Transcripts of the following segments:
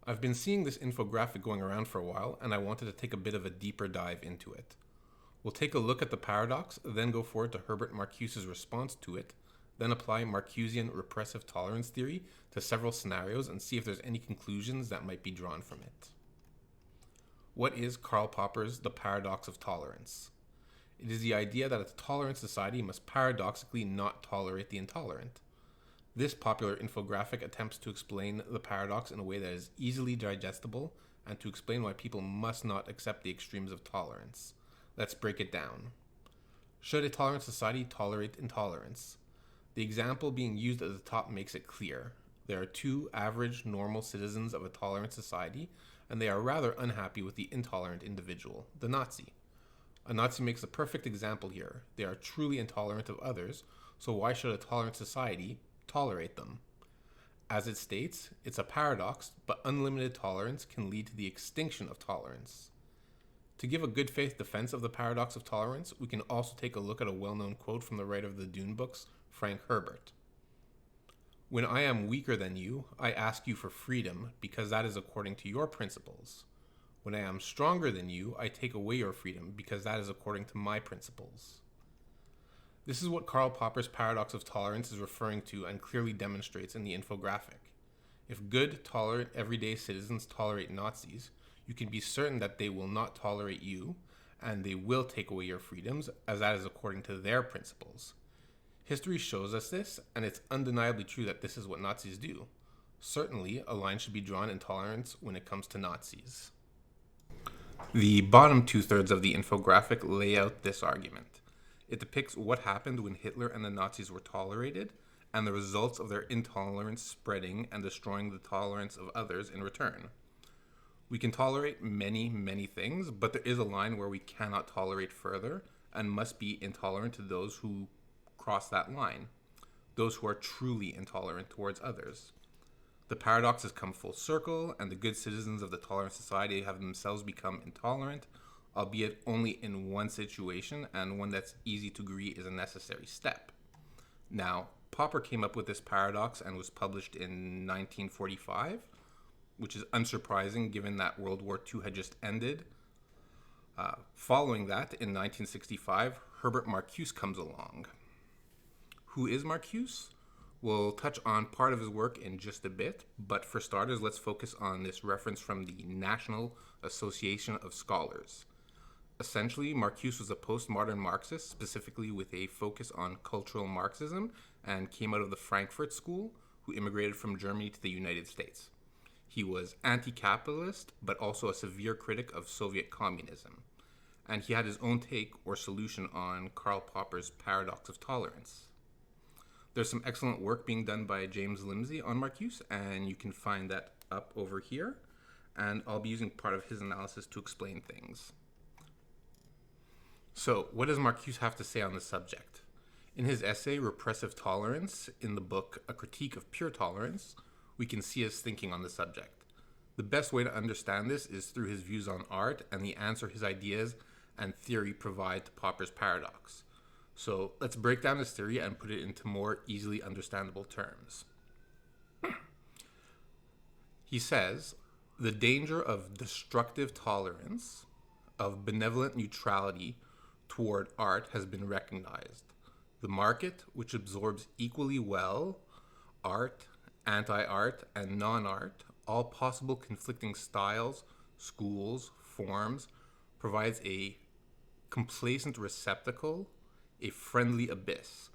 I've been seeing this infographic going around for a while, and I wanted to take a bit of a deeper dive into it. We'll take a look at the paradox, then go forward to Herbert Marcuse's response to it, then apply Marcusean repressive tolerance theory to several scenarios and see if there's any conclusions that might be drawn from it. What is Karl Popper's The Paradox of Tolerance? It is the idea that a tolerant society must paradoxically not tolerate the intolerant. This popular infographic attempts to explain the paradox in a way that is easily digestible and to explain why people must not accept the extremes of tolerance. Let's break it down. Should a tolerant society tolerate intolerance? The example being used at the top makes it clear. There are two average, normal citizens of a tolerant society, and they are rather unhappy with the intolerant individual, the Nazi. A Nazi makes a perfect example here. They are truly intolerant of others, so why should a tolerant society tolerate them? As it states, it's a paradox, but unlimited tolerance can lead to the extinction of tolerance. To give a good faith defense of the paradox of tolerance, we can also take a look at a well-known quote from the writer of the Dune books, Frank Herbert. "When I am weaker than you, I ask you for freedom, because that is according to your principles. When I am stronger than you, I take away your freedom, because that is according to my principles." This is what Karl Popper's paradox of tolerance is referring to and clearly demonstrates in the infographic. If good, tolerant, everyday citizens tolerate Nazis, you can be certain that they will not tolerate you, and they will take away your freedoms, as that is according to their principles. History shows us this, and it's undeniably true that this is what Nazis do. Certainly, a line should be drawn in tolerance when it comes to Nazis. The bottom two-thirds of the infographic lay out this argument. It depicts what happened when Hitler and the Nazis were tolerated, and the results of their intolerance spreading and destroying the tolerance of others in return. We can tolerate many, many things, but there is a line where we cannot tolerate further and must be intolerant to those who cross that line, those who are truly intolerant towards others. The paradox has come full circle, and the good citizens of the tolerant society have themselves become intolerant, albeit only in one situation, and one that's easy to agree is a necessary step. Now, Popper came up with this paradox and was published in 1945, which is unsurprising given that World War II had just ended. Following that, in 1965, Herbert Marcuse comes along. Who is Marcuse? We'll touch on part of his work in just a bit, but for starters, let's focus on this reference from the National Association of Scholars. Essentially, Marcuse was a postmodern Marxist, specifically with a focus on cultural Marxism, and came out of the Frankfurt School, who immigrated from Germany to the United States. He was anti-capitalist, but also a severe critic of Soviet communism. And he had his own take or solution on Karl Popper's paradox of tolerance. There's some excellent work being done by James Limsey on Marcuse, and you can find that up over here. And I'll be using part of his analysis to explain things. So, what does Marcuse have to say on the subject? In his essay, Repressive Tolerance, in the book A Critique of Pure Tolerance, we can see his thinking on the subject. The best way to understand this is through his views on art and the answer his ideas and theory provide to Popper's paradox. So let's break down his theory and put it into more easily understandable terms. He says, the danger of destructive tolerance, of benevolent neutrality toward art has been recognized. The market, which absorbs equally well art, anti-art, and non-art, all possible conflicting styles, schools, forms, provides a complacent receptacle, a friendly abyss,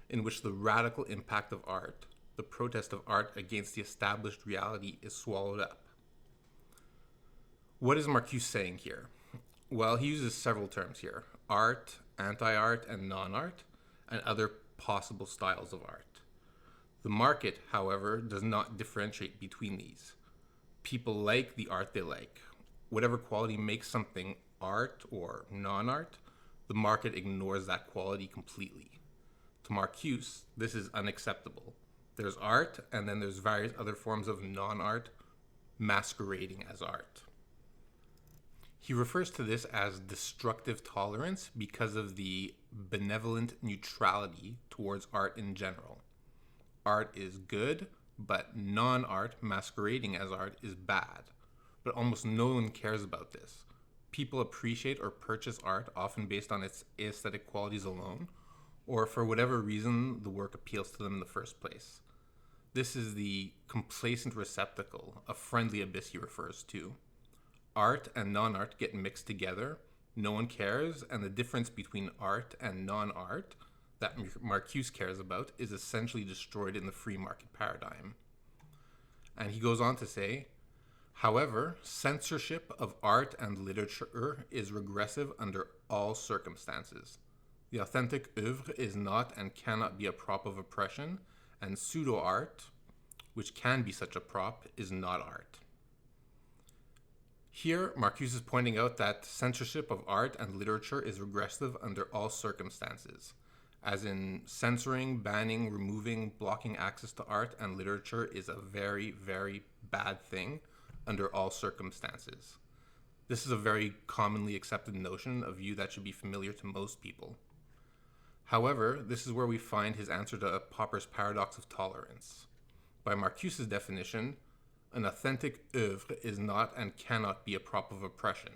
in which the radical impact of art, the protest of art against the established reality, is swallowed up. What is Marcuse saying here? Well, he uses several terms here: art, anti-art, and non-art, and other possible styles of art. The market, however, does not differentiate between these. People like the art they like. Whatever quality makes something art or non-art, the market ignores that quality completely. To Marcuse, this is unacceptable. There's art, and then there's various other forms of non-art masquerading as art. He refers to this as destructive tolerance because of the benevolent neutrality towards art in general. Art is good, but non-art masquerading as art is bad. But almost no one cares about this. People appreciate or purchase art often based on its aesthetic qualities alone, or for whatever reason the work appeals to them in the first place. This is the complacent receptacle, a friendly abyss he refers to. Art and non-art get mixed together, no one cares, and the difference between art and non-art that Marcuse cares about is essentially destroyed in the free market paradigm. And he goes on to say, however, censorship of art and literature is regressive under all circumstances. The authentic oeuvre is not and cannot be a prop of oppression, and pseudo-art, which can be such a prop, is not art. Here, Marcuse is pointing out that censorship of art and literature is regressive under all circumstances, as in censoring, banning, removing, blocking access to art and literature is a very, very bad thing under all circumstances. This is a very commonly accepted notion, a view that should be familiar to most people. However, this is where we find his answer to Popper's paradox of tolerance. By Marcuse's definition, an authentic oeuvre is not and cannot be a prop of oppression.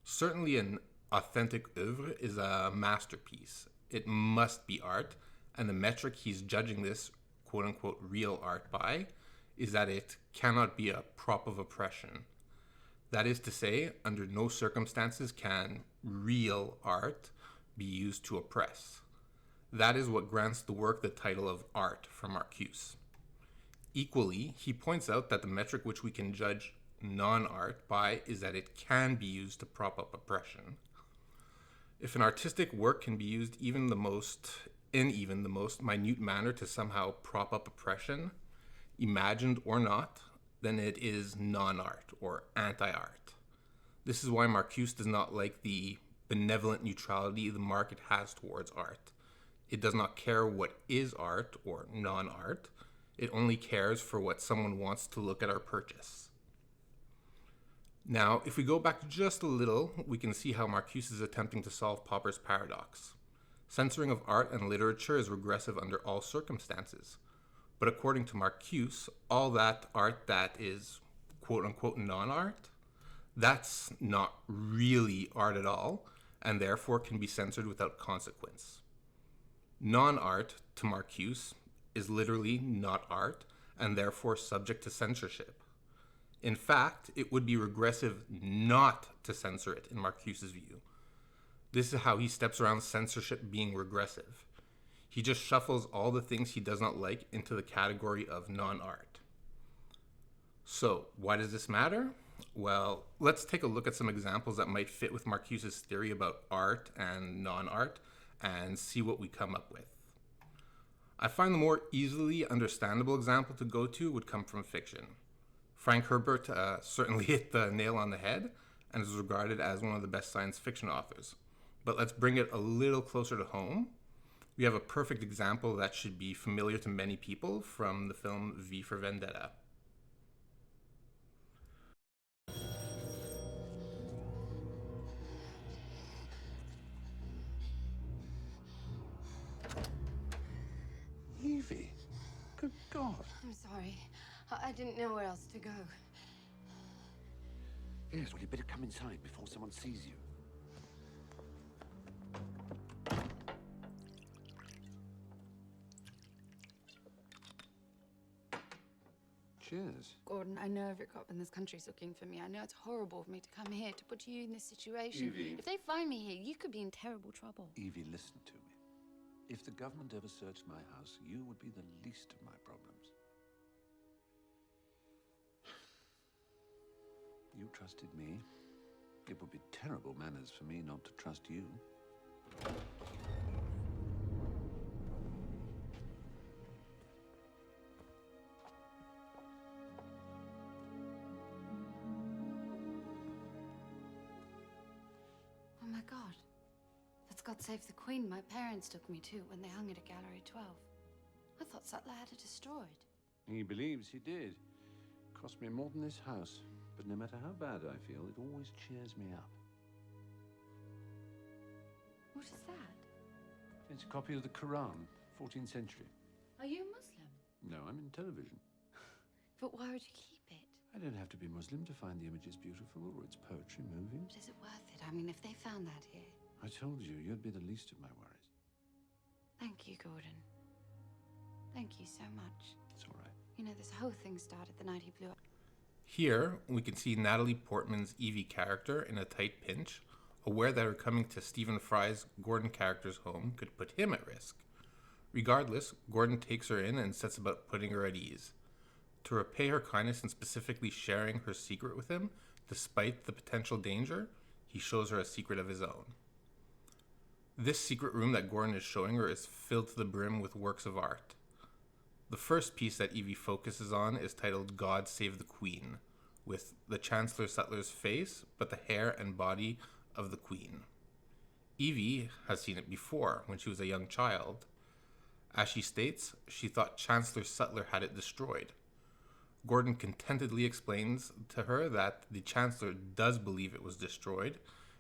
Certainly an authentic oeuvre is a masterpiece. It must be art, and the metric he's judging this quote-unquote real art by is that it cannot be a prop of oppression. That is to say, under no circumstances can real art be used to oppress. That is what grants the work the title of art for Marcuse. Equally, he points out that the metric which we can judge non-art by is that it can be used to prop up oppression. If an artistic work can be used in even the most minute manner to somehow prop up oppression, imagined or not, then it is non-art or anti-art. This is why Marcuse does not like the benevolent neutrality the market has towards art. It does not care what is art or non-art. It only cares for what someone wants to look at or purchase. Now, if we go back just a little, we can see how Marcuse is attempting to solve Popper's paradox. Censoring of art and literature is regressive under all circumstances. But according to Marcuse, all that art that is quote-unquote non-art, that's not really art at all, and therefore can be censored without consequence. Non-art, to Marcuse, is literally not art, and therefore subject to censorship. In fact, it would be regressive not to censor it, in Marcuse's view. This is how he steps around censorship being regressive. He just shuffles all the things he does not like into the category of non-art. So, why does this matter? Well, let's take a look at some examples that might fit with Marcuse's theory about art and non-art and see what we come up with. I find the more easily understandable example to go to would come from fiction. Frank Herbert certainly hit the nail on the head and is regarded as one of the best science fiction authors. But let's bring it a little closer to home. We have a perfect example that should be familiar to many people from the film V for Vendetta. Evie, good God. I'm sorry. I didn't know where else to go. Yes, well, you better come inside before someone sees you. Cheers. Gordon, I know every cop in this country's looking for me. I know it's horrible for me to come here to put you in this situation. Evie. If they find me here, you could be in terrible trouble. Evie, listen to me. If the government ever searched my house, you would be the least of my problems. You trusted me. It would be terrible manners for me not to trust you. Oh my God. That's God Save the Queen my parents took me to when they hung it at Gallery 12. I thought Sutler had it destroyed. He believes he did. Cost me more than this house. But no matter how bad I feel, it always cheers me up. What is that? It's a copy of the Quran, 14th century. Are you a Muslim? No, I'm in television. But why would you keep it? I don't have to be Muslim to find the images beautiful or its poetry moving. But is it worth it? I mean, if they found that here. I told you, you'd be the least of my worries. Thank you, Gordon. Thank you so much. It's all right. You know, this whole thing started the night he blew up. Here, we can see Natalie Portman's Evie character in a tight pinch, aware that her coming to Stephen Fry's Gordon character's home could put him at risk. Regardless, Gordon takes her in and sets about putting her at ease. To repay her kindness and specifically sharing her secret with him, despite the potential danger, he shows her a secret of his own. This secret room that Gordon is showing her is filled to the brim with works of art. The first piece that Evie focuses on is titled God Save the Queen, with the Chancellor Sutler's face, but the hair and body of the Queen. Evie has seen it before, when she was a young child. As she states, she thought Chancellor Sutler had it destroyed. Gordon contentedly explains to her that the Chancellor does believe it was destroyed,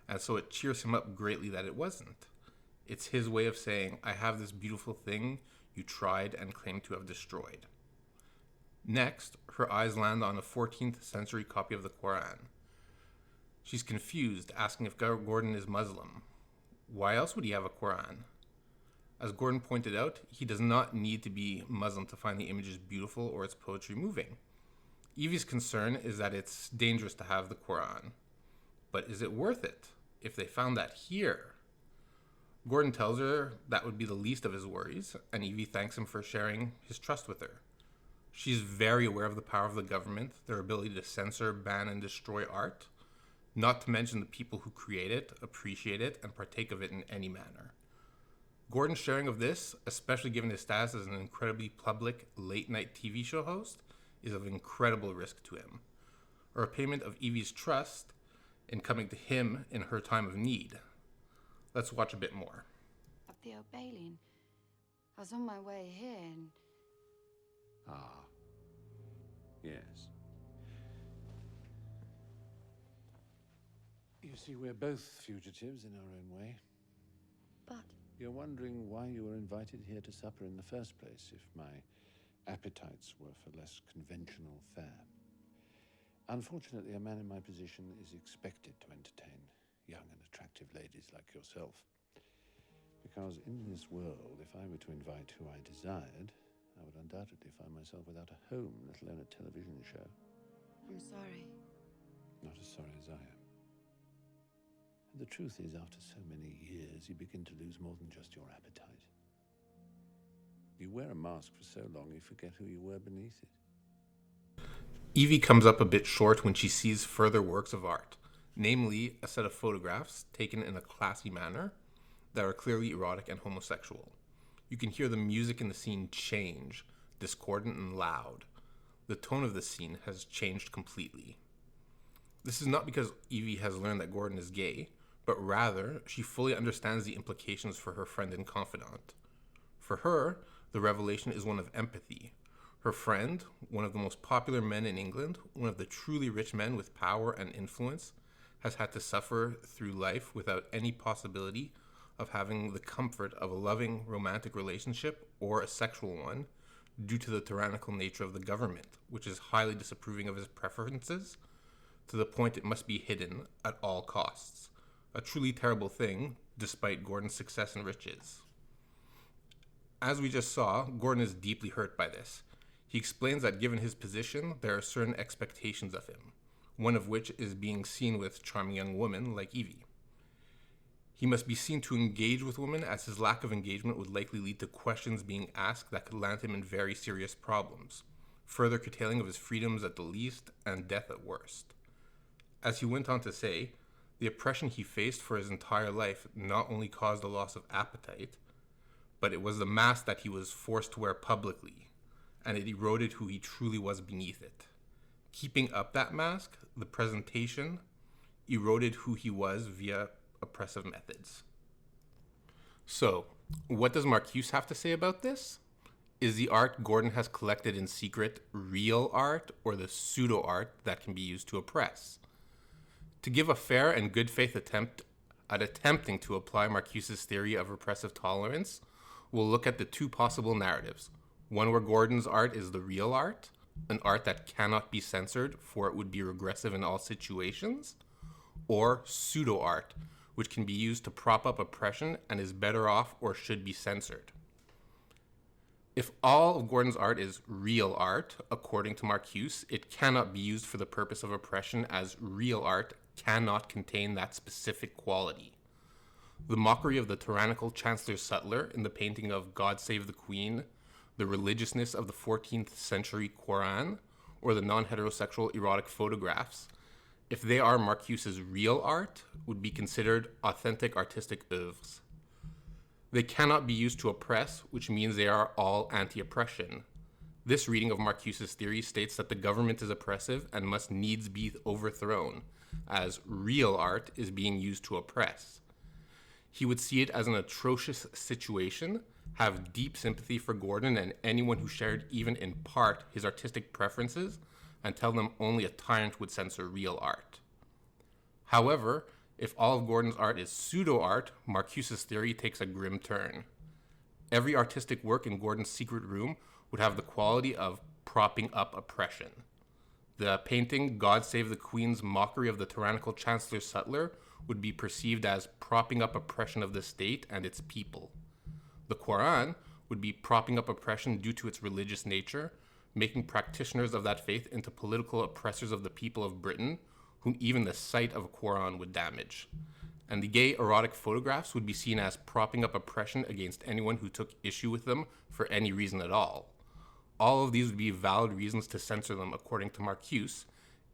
and so it cheers him up greatly that it wasn't. It's his way of saying, I have this beautiful thing you tried and claimed to have destroyed. Next, her eyes land on a 14th century copy of the Quran. She's confused, asking if Gordon is Muslim. Why else would he have a Quran? As Gordon pointed out, he does not need to be Muslim to find the images beautiful or its poetry moving. Evie's concern is that it's dangerous to have the Quran. But is it worth it if they found that here? Gordon tells her that would be the least of his worries, and Evie thanks him for sharing his trust with her. She's very aware of the power of the government, their ability to censor, ban, and destroy art, not to mention the people who create it, appreciate it, and partake of it in any manner. Gordon's sharing of this, especially given his status as an incredibly public late-night TV show host, is of incredible risk to him, or a payment of Evie's trust in coming to him in her time of need. Let's watch a bit more. Up the Old Bailey. I was on my way here and... Ah. Yes. You see, we're both fugitives in our own way. But... You're wondering why you were invited here to supper in the first place, if my appetites were for less conventional fare. Unfortunately, a man in my position is expected to entertain young and attractive ladies like yourself. Because in this world, if I were to invite who I desired, I would undoubtedly find myself without a home, let alone a television show. I'm sorry. Not as sorry as I am. And the truth is, after so many years, you begin to lose more than just your appetite. You wear a mask for so long, you forget who you were beneath it. Evie comes up a bit short when she sees further works of art, namely a set of photographs taken in a classy manner that are clearly erotic and homosexual. You can hear the music in the scene change, discordant and loud. The tone of the scene has changed completely. This is not because Evie has learned that Gordon is gay, but rather she fully understands the implications for her friend and confidant. For her, the revelation is one of empathy. Her friend, one of the most popular men in England, one of the truly rich men with power and influence, has had to suffer through life without any possibility of having the comfort of a loving romantic relationship or a sexual one due to the tyrannical nature of the government, which is highly disapproving of his preferences to the point it must be hidden at all costs. A truly terrible thing, despite Gordon's success and riches. As we just saw, Gordon is deeply hurt by this. He explains that given his position, there are certain expectations of him, one of which is being seen with charming young women like Evie. He must be seen to engage with women, as his lack of engagement would likely lead to questions being asked that could land him in very serious problems, further curtailing of his freedoms at the least and death at worst. As he went on to say, the oppression he faced for his entire life not only caused a loss of appetite, but it was the mask that he was forced to wear publicly, and it eroded who he truly was beneath it. Keeping up that mask, the presentation, eroded who he was via oppressive methods. So, what does Marcuse have to say about this? Is the art Gordon has collected in secret real art, or the pseudo art that can be used to oppress? To give a fair and good faith attempt at attempting to apply Marcuse's theory of repressive tolerance, we'll look at the two possible narratives. One where Gordon's art is the real art, an art that cannot be censored for it would be regressive in all situations, or pseudo art, which can be used to prop up oppression and is better off or should be censored. If all of Gordon's art is real art, according to Marcuse, it cannot be used for the purpose of oppression, as real art cannot contain that specific quality. The mockery of the tyrannical Chancellor Sutler in the painting of God Save the Queen, the religiousness of the 14th century Quran, or the non-heterosexual erotic photographs, if they are Marcuse's real art, would be considered authentic artistic oeuvres. They cannot be used to oppress, which means they are all anti-oppression. This reading of Marcuse's theory states that the government is oppressive and must needs be overthrown, as real art is being used to oppress. He would see it as an atrocious situation, have deep sympathy for Gordon and anyone who shared even in part his artistic preferences, and tell them only a tyrant would censor real art. However, if all of Gordon's art is pseudo-art, Marcuse's theory takes a grim turn. Every artistic work in Gordon's secret room would have the quality of propping up oppression. The painting God Save the Queen's mockery of the tyrannical Chancellor Sutler would be perceived as propping up oppression of the state and its people. The Quran would be propping up oppression due to its religious nature, making practitioners of that faith into political oppressors of the people of Britain, whom even the sight of a Quran would damage. And the gay erotic photographs would be seen as propping up oppression against anyone who took issue with them for any reason at all. All of these would be valid reasons to censor them, according to Marcuse,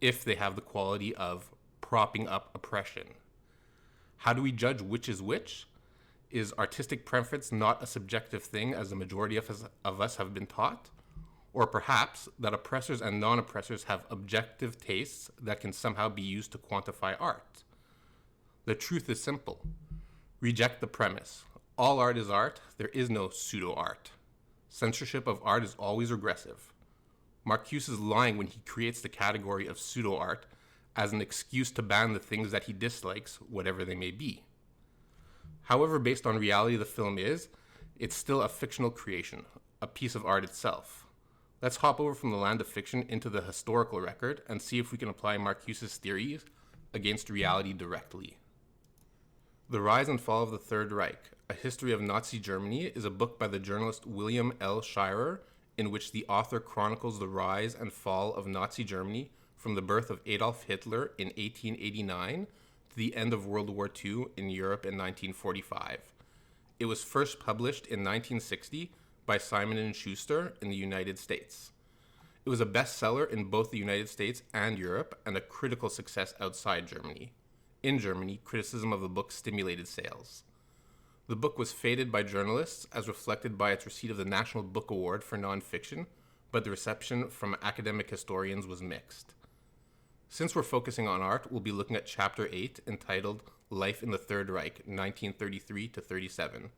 if they have the quality of propping up oppression. How do we judge which is which? Is artistic preference not a subjective thing, as the majority of us have been taught? Or perhaps that oppressors and non-oppressors have objective tastes that can somehow be used to quantify art? The truth is simple. Reject the premise. All art is art. There is no pseudo-art. Censorship of art is always regressive. Marcuse is lying when he creates the category of pseudo-art as an excuse to ban the things that he dislikes, whatever they may be. However based on reality the film is, it's still a fictional creation, a piece of art itself. Let's hop over from the land of fiction into the historical record and see if we can apply Marcuse's theories against reality directly. The Rise and Fall of the Third Reich, A History of Nazi Germany, is a book by the journalist William L. Shirer, in which the author chronicles the rise and fall of Nazi Germany from the birth of Adolf Hitler in 1889 to the end of World War II in Europe in 1945. It was first published in 1960 by Simon & Schuster in the United States. It was a bestseller in both the United States and Europe, and a critical success outside Germany. In Germany, criticism of the book stimulated sales. The book was feted by journalists, as reflected by its receipt of the National Book Award for nonfiction, but the reception from academic historians was mixed. Since we're focusing on art, we'll be looking at Chapter 8, entitled Life in the Third Reich, 1933 to 37.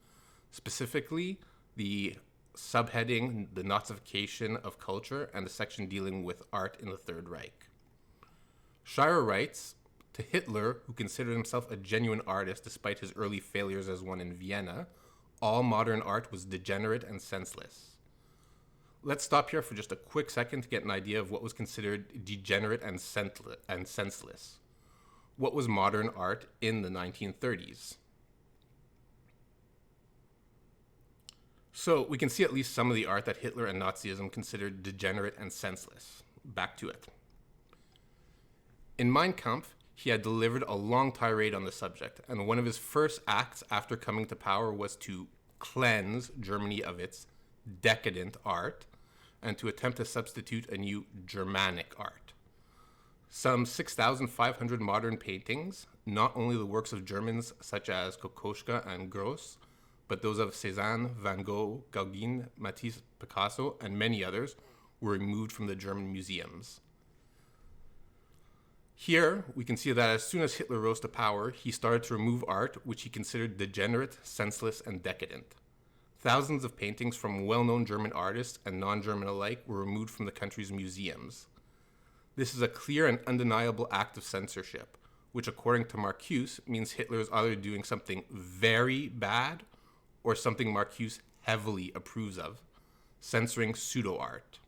Specifically, the subheading, The Nazification of Culture, and the section dealing with art in the Third Reich. Shirer writes, to Hitler, who considered himself a genuine artist despite his early failures as one in Vienna, all modern art was degenerate and senseless. Let's stop here for just a quick second to get an idea of what was considered degenerate and senseless. What was modern art in the 1930s? So we can see at least some of the art that Hitler and Nazism considered degenerate and senseless. Back to it. In Mein Kampf, he had delivered a long tirade on the subject, and one of his first acts after coming to power was to cleanse Germany of its decadent art and to attempt to substitute a new Germanic art. Some 6,500 modern paintings, not only the works of Germans such as Kokoschka and Gross, but those of Cézanne, Van Gogh, Gauguin, Matisse, Picasso, and many others, were removed from the German museums. Here, we can see that as soon as Hitler rose to power, he started to remove art which he considered degenerate, senseless, and decadent. Thousands of paintings from well-known German artists and non-German alike were removed from the country's museums. This is a clear and undeniable act of censorship, which according to Marcuse means Hitler is either doing something very bad or something Marcuse heavily approves of. censoring pseudo-art.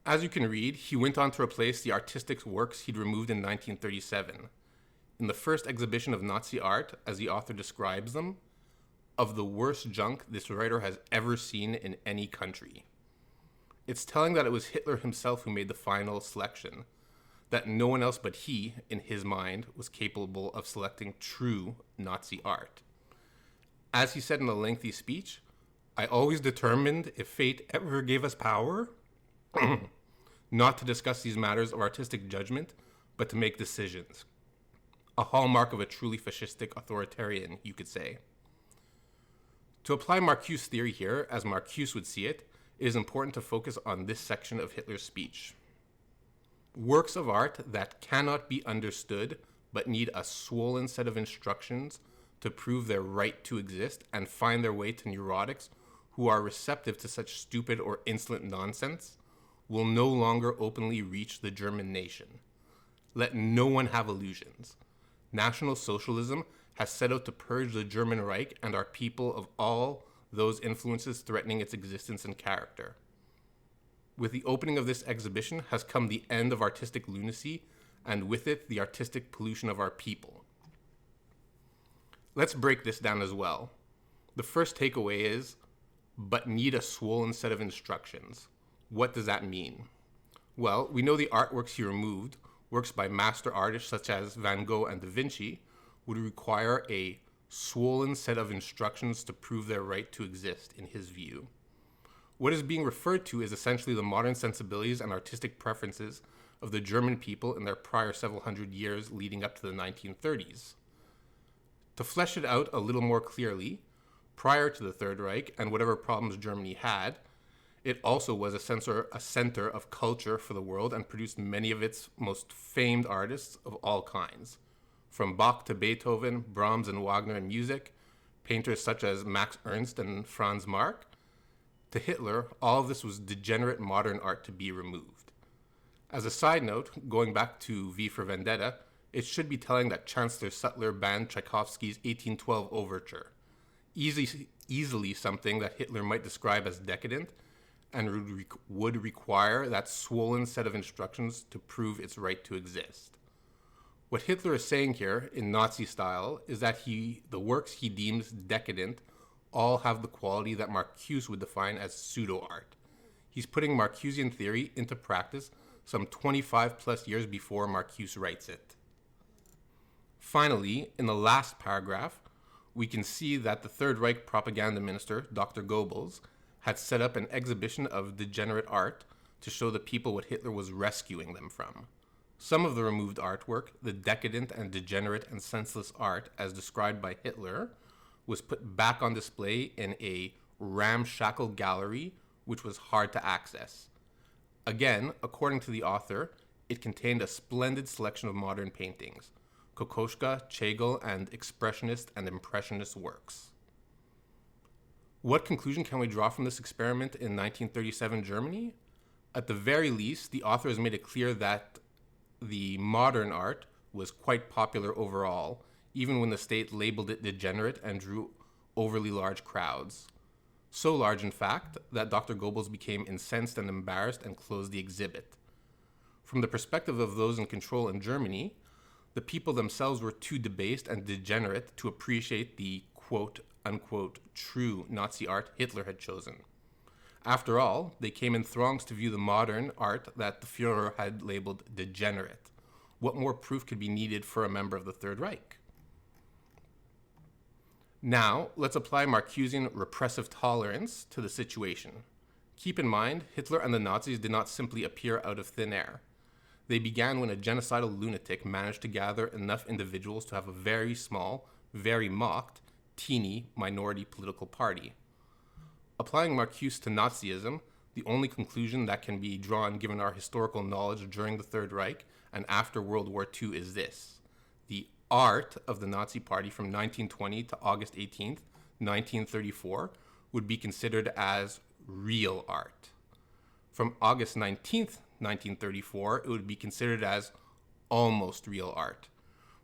As you can read, he went on to replace the artistic works he'd removed in 1937. In the first exhibition of Nazi art, as the author describes them, of the worst junk this writer has ever seen in any country. It's telling that it was Hitler himself who made the final selection, that no one else but he, in his mind, was capable of selecting true Nazi art. As he said in a lengthy speech, "I always determined, if fate ever gave us power, not to discuss these matters of artistic judgment, but to make decisions." A hallmark of a truly fascistic authoritarian, you could say. To apply Marcuse theory here, as Marcuse would see it is important to focus on this section of Hitler's speech. Works of art that cannot be understood but need a swollen set of instructions to prove their right to exist and find their way to neurotics who are receptive to such stupid or insolent nonsense will no longer openly reach the German nation. Let no one have illusions. National Socialism has set out to purge the German Reich and our people of all those influences threatening its existence and character. With the opening of this exhibition has come the end of artistic lunacy, and with it, the artistic pollution of our people. Let's break this down as well. The first takeaway is, but need a swollen set of instructions. What does that mean? Well, we know the artworks he removed, works by master artists such as Van Gogh and Da Vinci, would require a swollen set of instructions to prove their right to exist, in his view. What is being referred to is essentially the modern sensibilities and artistic preferences of the German people in their prior several hundred years leading up to the 1930s. To flesh it out a little more clearly, prior to the Third Reich and whatever problems Germany had, it also was a center of culture for the world and produced many of its most famed artists of all kinds. From Bach to Beethoven, Brahms and Wagner in music, painters such as Max Ernst and Franz Marc, to Hitler, all of this was degenerate modern art to be removed. As a side note, going back to V for Vendetta, it should be telling that Chancellor Sutler banned Tchaikovsky's 1812 overture, easily something that Hitler might describe as decadent, and would require that swollen set of instructions to prove its right to exist. What Hitler is saying here, in Nazi style, is that the works he deems decadent all have the quality that Marcuse would define as pseudo-art. He's putting Marcusean theory into practice some 25 plus years before Marcuse writes it. Finally, in the last paragraph, we can see that the Third Reich propaganda minister, Dr. Goebbels, had set up an exhibition of degenerate art to show the people what Hitler was rescuing them from. Some of the removed artwork, the decadent and degenerate and senseless art as described by Hitler, was put back on display in a ramshackle gallery which was hard to access. Again, according to the author, it contained a splendid selection of modern paintings, Kokoschka, Chagall, and Expressionist and Impressionist works. What conclusion can we draw from this experiment in 1937 Germany? At the very least, the author has made it clear that the modern art was quite popular overall, even when the state labeled it degenerate and drew overly large crowds. So large, in fact, that Dr. Goebbels became incensed and embarrassed and closed the exhibit. From the perspective of those in control in Germany, the people themselves were too debased and degenerate to appreciate the quote-unquote true Nazi art Hitler had chosen. After all, they came in throngs to view the modern art that the Führer had labeled degenerate. What more proof could be needed for a member of the Third Reich? Now, let's apply Marcusean repressive tolerance to the situation. Keep in mind, Hitler and the Nazis did not simply appear out of thin air. They began when a genocidal lunatic managed to gather enough individuals to have a very small, very mocked, teeny minority political party. Applying Marcuse to Nazism, the only conclusion that can be drawn given our historical knowledge during the Third Reich and after World War II is this: the art of the Nazi Party from 1920 to August 18th, 1934 would be considered as real art. From August 19th, 1934, it would be considered as almost real art.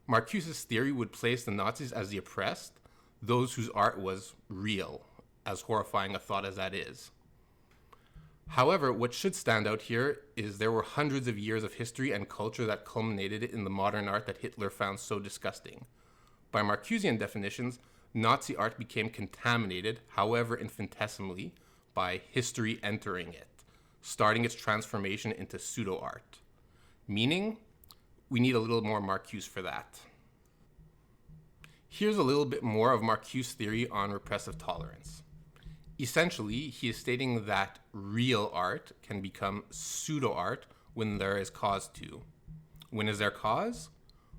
Marcuse's theory would place the Nazis as the oppressed, those whose art was real, as horrifying a thought as that is. However, what should stand out here is there were hundreds of years of history and culture that culminated in the modern art that Hitler found so disgusting. By Marcusean definitions, Nazi art became contaminated, however infinitesimally, by history entering it, starting its transformation into pseudo-art. Meaning, we need a little more Marcuse for that. Here's a little bit more of Marcuse's theory on repressive tolerance. Essentially, he is stating that real art can become pseudo-art when there is cause to. When is there cause?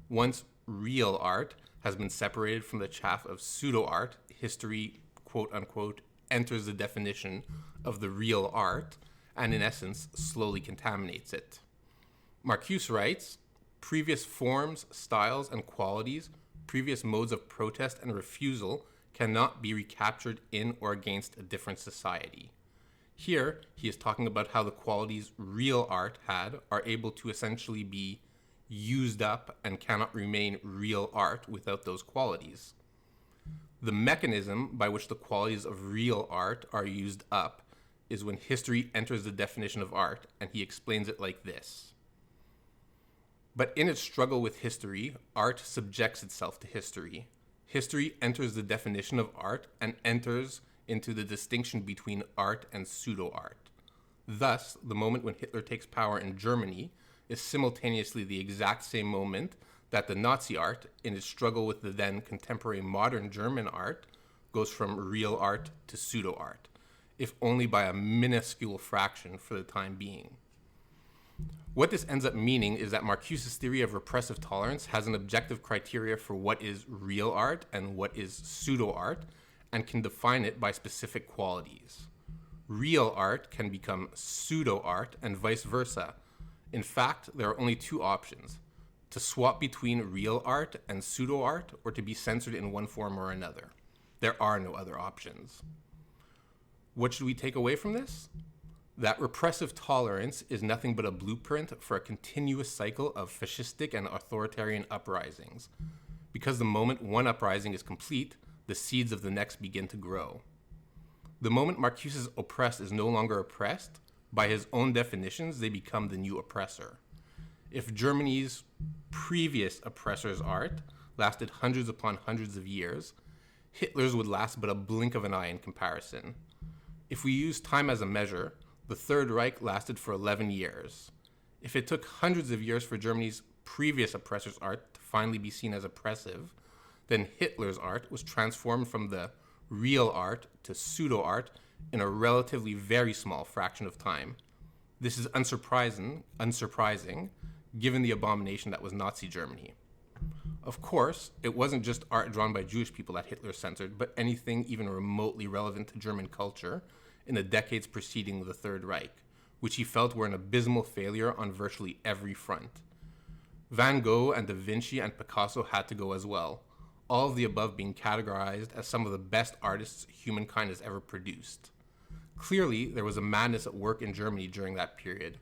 Once real art has been separated from the chaff of pseudo-art, history, quote-unquote, enters the definition of the real art, and in essence, slowly contaminates it. Marcuse writes, previous forms, styles, and qualities, previous modes of protest and refusal cannot be recaptured in or against a different society. Here, he is talking about how the qualities real art had are able to essentially be used up and cannot remain real art without those qualities. The mechanism by which the qualities of real art are used up is when history enters the definition of art, and he explains it like this. But in its struggle with history, art subjects itself to history. History enters the definition of art and enters into the distinction between art and pseudo-art. Thus, the moment when Hitler takes power in Germany is simultaneously the exact same moment that the Nazi art, in its struggle with the then contemporary modern German art, goes from real art to pseudo-art, if only by a minuscule fraction for the time being. What this ends up meaning is that Marcuse's theory of repressive tolerance has an objective criteria for what is real art and what is pseudo-art, and can define it by specific qualities. Real art can become pseudo-art and vice versa. In fact, there are only two options: to swap between real art and pseudo-art, or to be censored in one form or another. There are no other options. What should we take away from this? That repressive tolerance is nothing but a blueprint for a continuous cycle of fascistic and authoritarian uprisings. Because the moment one uprising is complete, the seeds of the next begin to grow. The moment Marcuse's oppressed is no longer oppressed, by his own definitions, they become the new oppressor. If Germany's previous oppressor's art lasted hundreds upon hundreds of years, Hitler's would last but a blink of an eye in comparison. If we use time as a measure, the Third Reich lasted for 11 years. If it took hundreds of years for Germany's previous oppressor's art to finally be seen as oppressive, then Hitler's art was transformed from the real art to pseudo-art in a relatively very small fraction of time. This is unsurprising, given the abomination that was Nazi Germany. Of course, it wasn't just art drawn by Jewish people that Hitler censored, but anything even remotely relevant to German culture in the decades preceding the Third Reich, which he felt were an abysmal failure on virtually every front. Van Gogh and Da Vinci and Picasso had to go as well, all of the above being categorized as some of the best artists humankind has ever produced. Clearly, there was a madness at work in Germany during that period,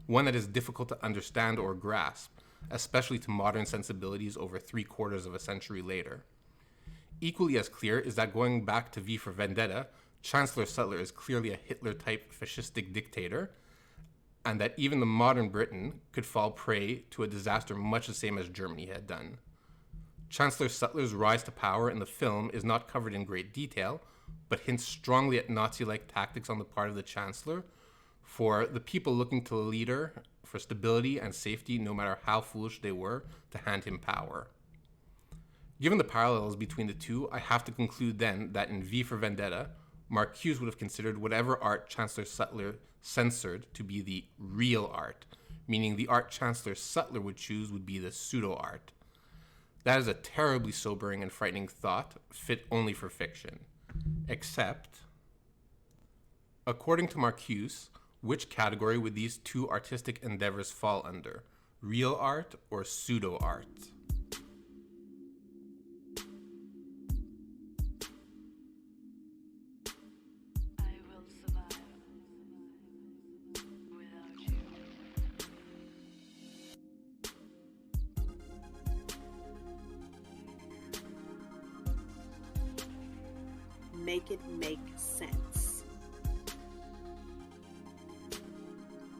one that is difficult to understand or grasp, especially to modern sensibilities over 3/4 of a century later. Equally as clear is that going back to V for Vendetta, Chancellor Sutler is clearly a Hitler-type fascistic dictator, and that even the modern Britain could fall prey to a disaster much the same as Germany had done. Chancellor Sutler's rise to power in the film is not covered in great detail, but hints strongly at Nazi-like tactics on the part of the Chancellor for the people looking to a leader for stability and safety, no matter how foolish they were to hand him power. Given the parallels between the two, I have to conclude then that in V for Vendetta, Marcuse would have considered whatever art Chancellor Sutler censored to be the real art, meaning the art Chancellor Sutler would choose would be the pseudo-art. That is a terribly sobering and frightening thought, fit only for fiction. Except, according to Marcuse, which category would these two artistic endeavors fall under? Real art or pseudo-art? make it make sense.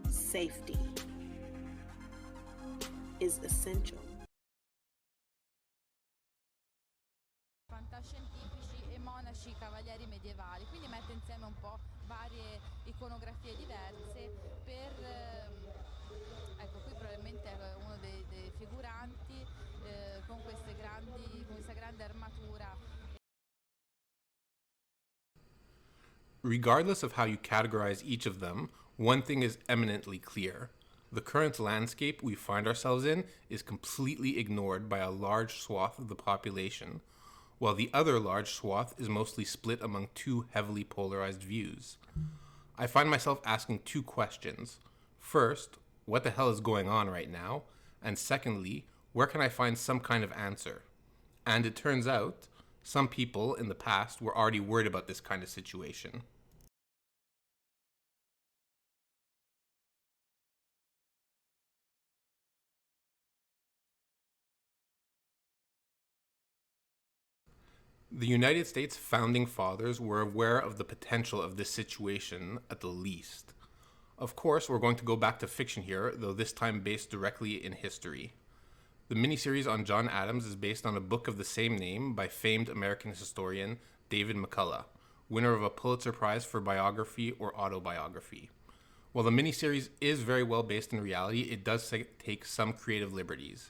Safety is essential. Fantascientifici e monaci cavalieri medievali, quindi mette insieme un po' varie iconografie diverse per ecco, qui probabilmente è uno dei figuranti con questa grande armatura. Regardless of how you categorize each of them, one thing is eminently clear. The current landscape we find ourselves in is completely ignored by a large swath of the population, while the other large swath is mostly split among two heavily polarized views. I find myself asking two questions. First, what the hell is going on right now? And secondly, where can I find some kind of answer? And it turns out, some people in the past were already worried about this kind of situation. The United States founding fathers were aware of the potential of this situation at the least. Of course, we're going to go back to fiction here, though this time based directly in history. The miniseries on John Adams is based on a book of the same name by famed American historian David McCullough, winner of a Pulitzer Prize for biography or autobiography. While the miniseries is very well based in reality, it does take some creative liberties.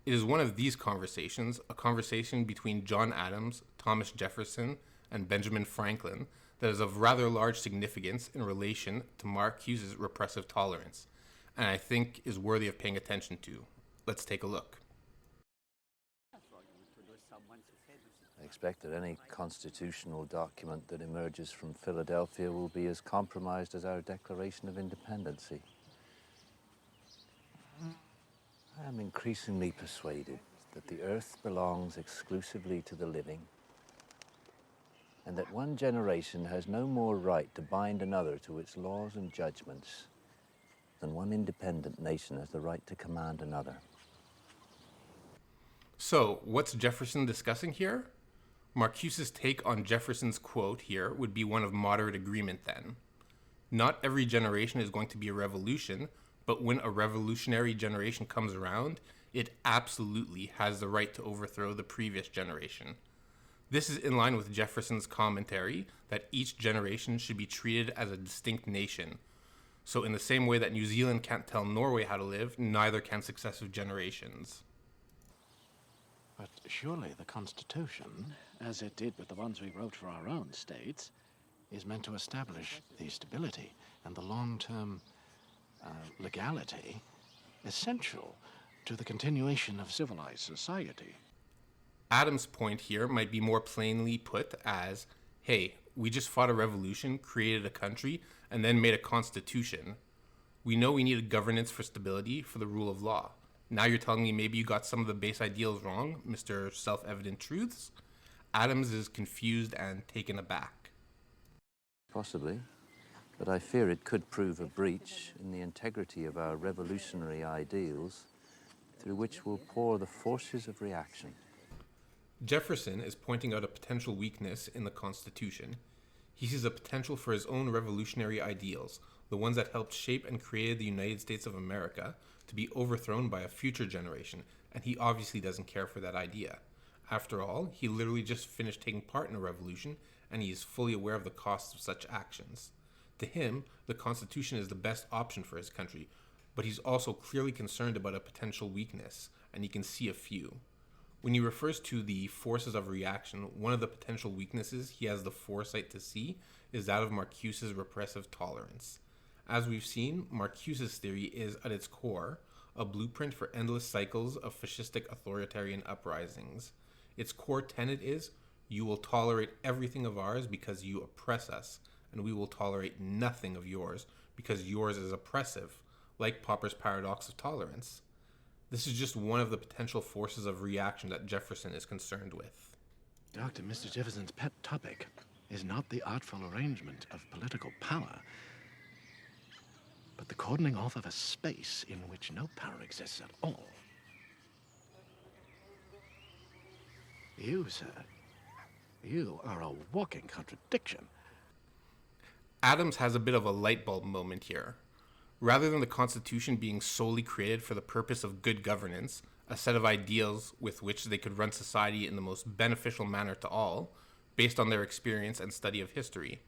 It is one of these conversations, a conversation between John Adams, Thomas Jefferson, and Benjamin Franklin, that is of rather large significance in relation to Marcuse's repressive tolerance, and I think is worthy of paying attention to. Let's take a look. I expect that any constitutional document that emerges from Philadelphia will be as compromised as our Declaration of Independence. I am increasingly persuaded that the earth belongs exclusively to the living, and that one generation has no more right to bind another to its laws and judgments than one independent nation has the right to command another. So, what's Jefferson discussing here? Marcuse's take on Jefferson's quote here would be one of moderate agreement then. Not every generation is going to be a revolution, but when a revolutionary generation comes around, it absolutely has the right to overthrow the previous generation. This is in line with Jefferson's commentary that each generation should be treated as a distinct nation. So in the same way that New Zealand can't tell Norway how to live, neither can successive generations. But surely the Constitution, as it did with the ones we wrote for our own states, is meant to establish the stability and the long-term legality essential to the continuation of civilized society. Adams' point here might be more plainly put as, hey, we just fought a revolution, created a country, and then made a constitution. We know we needed governance for stability, for the rule of law. Now you're telling me maybe you got some of the base ideals wrong, Mr. Self-Evident Truths? Adams is confused and taken aback. Possibly, but I fear it could prove a breach in the integrity of our revolutionary ideals, through which will pour the forces of reaction. Jefferson is pointing out a potential weakness in the Constitution. He sees a potential for his own revolutionary ideals, the ones that helped shape and created the United States of America, to be overthrown by a future generation, and he obviously doesn't care for that idea. After all, he literally just finished taking part in a revolution, and he is fully aware of the costs of such actions. To him, the Constitution is the best option for his country, but he's also clearly concerned about a potential weakness, and he can see a few. When he refers to the forces of reaction, one of the potential weaknesses he has the foresight to see is that of Marcuse's repressive tolerance. As we've seen, Marcuse's theory is, at its core, a blueprint for endless cycles of fascistic authoritarian uprisings. Its core tenet is, you will tolerate everything of ours because you oppress us, and we will tolerate nothing of yours because yours is oppressive, like Popper's paradox of tolerance. This is just one of the potential forces of reaction that Jefferson is concerned with. Dr. Mr. Jefferson's pet topic is not the artful arrangement of political power, but the cordoning off of a space in which no power exists at all. You, sir, You are a walking contradiction. Adams has a bit of a light bulb moment here. Rather than the Constitution being solely created for the purpose of good governance, a set of ideals with which they could run society in the most beneficial manner to all, based on their experience and study of history.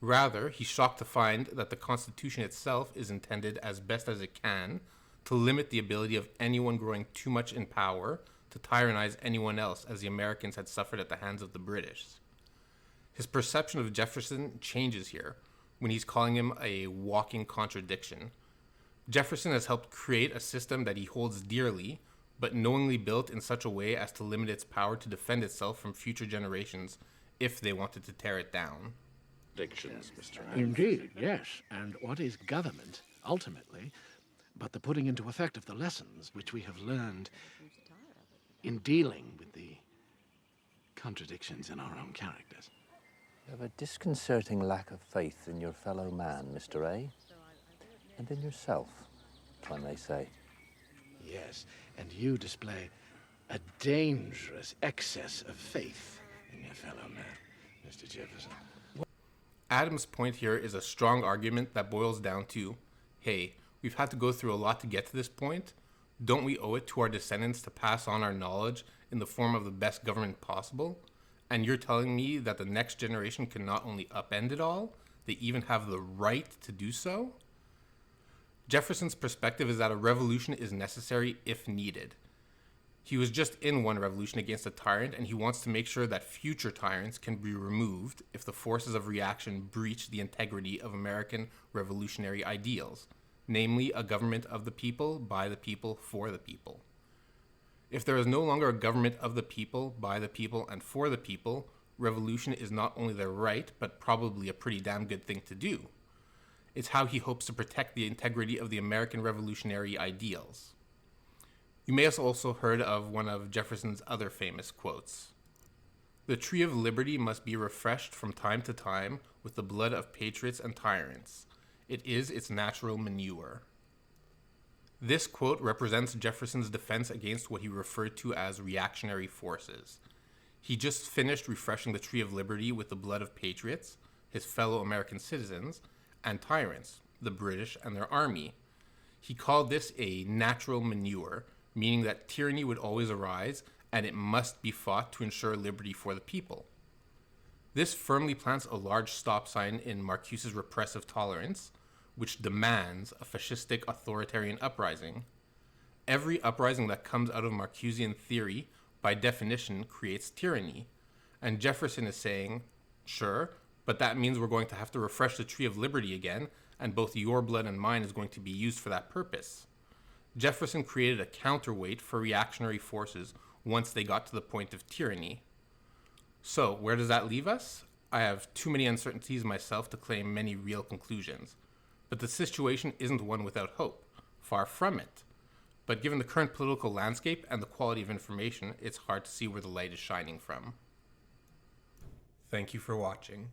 Rather, he's shocked to find that the Constitution itself is intended as best as it can to limit the ability of anyone growing too much in power to tyrannize anyone else, as the Americans had suffered at the hands of the British. His perception of Jefferson changes here, when he's calling him a walking contradiction. Jefferson has helped create a system that he holds dearly, but knowingly built in such a way as to limit its power to defend itself from future generations if they wanted to tear it down. Predictions, Mr. Indeed, yes. And what is government, ultimately, but the putting into effect of the lessons which we have learned in dealing with the contradictions in our own characters? You have a disconcerting lack of faith in your fellow man, Mr. A. And in yourself, if I may say. Yes, and you display a dangerous excess of faith in your fellow man, Mr. Jefferson. Adams' point here is a strong argument that boils down to, hey, we've had to go through a lot to get to this point. Don't we owe it to our descendants to pass on our knowledge in the form of the best government possible? And you're telling me that the next generation can not only upend it all, they even have the right to do so? Jefferson's perspective is that a revolution is necessary if needed. He was just in one revolution against a tyrant, and he wants to make sure that future tyrants can be removed if the forces of reaction breach the integrity of American revolutionary ideals, namely a government of the people, by the people, for the people. If there is no longer a government of the people, by the people, and for the people, revolution is not only their right, but probably a pretty damn good thing to do. It's how he hopes to protect the integrity of the American revolutionary ideals. You may have also heard of one of Jefferson's other famous quotes. The tree of liberty must be refreshed from time to time with the blood of patriots and tyrants. It is its natural manure. This quote represents Jefferson's defense against what he referred to as reactionary forces. He just finished refreshing the tree of liberty with the blood of patriots, his fellow American citizens, and tyrants, the British and their army. He called this a natural manure, meaning that tyranny would always arise and it must be fought to ensure liberty for the people. This firmly plants a large stop sign in Marcuse's Repressive Tolerance, which demands a fascistic authoritarian uprising. Every uprising that comes out of Marcusean theory, by definition, creates tyranny. And Jefferson is saying, sure, but that means we're going to have to refresh the tree of liberty again, and both your blood and mine is going to be used for that purpose. Jefferson created a counterweight for reactionary forces once they got to the point of tyranny. So, where does that leave us? I have too many uncertainties myself to claim many real conclusions. But the situation isn't one without hope. Far from it. But given the current political landscape and the quality of information, it's hard to see where the light is shining from. Thank you for watching.